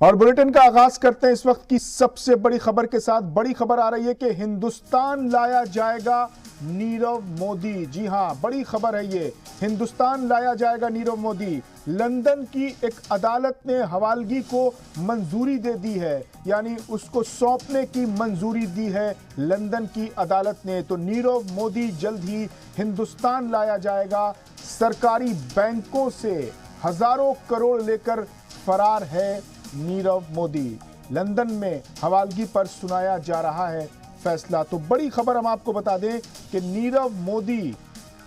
और बुलेटिन का आगाज करते हैं इस वक्त की सबसे बड़ी खबर के साथ। बड़ी खबर आ रही है कि हिंदुस्तान लाया जाएगा नीरव मोदी। जी हां, बड़ी खबर है ये। हिंदुस्तान लाया जाएगा नीरव मोदी। लंदन की एक अदालत ने हवालगी को मंजूरी दे दी है, यानी उसको सौंपने की मंजूरी दी है लंदन की अदालत ने। तो नीरव मोदी जल्द ही हिंदुस्तान लाया जाएगा। सरकारी बैंकों से हजारों करोड़ लेकर फरार है नीरव मोदी। लंदन में हवालगी पर सुनाया जा रहा है फैसला। तो बड़ी खबर हम आपको बता दें कि नीरव मोदी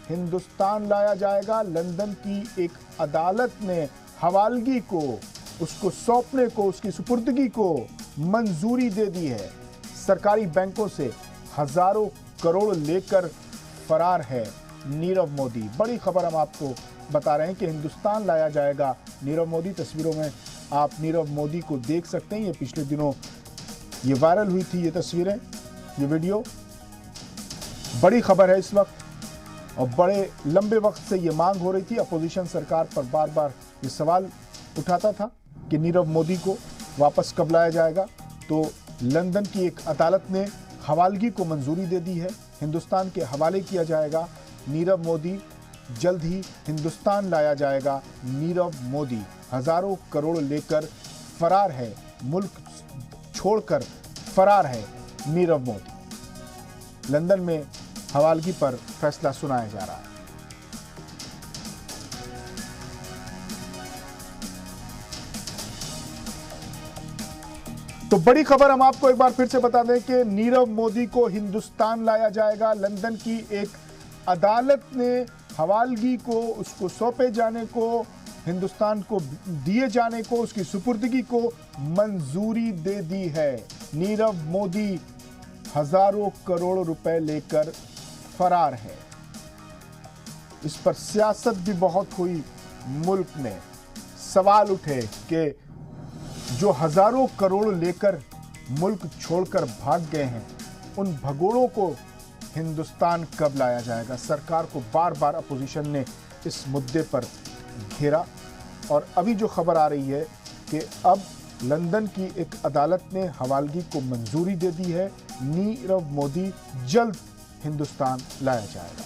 हिंदुस्तान लाया जाएगा। लंदन की एक अदालत ने हवालगी को, उसको सौंपने को, उसकी सुपुर्दगी को मंजूरी दे दी है। सरकारी बैंकों से हजारों करोड़ लेकर फरार है नीरव मोदी। बड़ी खबर हम आपको बता रहे हैं कि हिंदुस्तान लाया जाएगा नीरव मोदी। तस्वीरों में आप नीरव मोदी को देख सकते हैं। ये पिछले दिनों ये वायरल हुई थी, ये तस्वीरें, ये वीडियो। बड़ी खबर है इस वक्त और बड़े लंबे वक्त से ये मांग हो रही थी। अपोजिशन सरकार पर बार बार ये सवाल उठाता था कि नीरव मोदी को वापस कब लाया जाएगा। तो लंदन की एक अदालत ने हवालगी को मंजूरी दे दी है। हिंदुस्तान के हवाले किया जाएगा नीरव मोदी। जल्द ही हिंदुस्तान लाया जाएगा नीरव मोदी। हजारों करोड़ लेकर फरार है, मुल्क छोड़कर फरार है नीरव मोदी। लंदन में हवालगी पर फैसला सुनाया जा रहा है। तो बड़ी खबर हम आपको एक बार फिर से बता दें कि नीरव मोदी को हिंदुस्तान लाया जाएगा। लंदन की एक अदालत ने हवालगी को, उसको सौंपे जाने को, हिंदुस्तान को दिए जाने को, उसकी सुपुर्दगी को मंजूरी दे दी है। नीरव मोदी हजारों करोड़ रुपए लेकर फरार है। इस पर सियासत भी बहुत हुई मुल्क में। सवाल उठे कि जो हजारों करोड़ लेकर मुल्क छोड़कर भाग गए हैं, उन भगोड़ों को हिंदुस्तान कब लाया जाएगा। सरकार को बार बार अपोजिशन ने इस मुद्दे पर घेरा और अभी जो खबर आ रही है कि अब लंदन की एक अदालत ने हवालगी को मंजूरी दे दी है। नीरव मोदी जल्द हिंदुस्तान लाया जाएगा।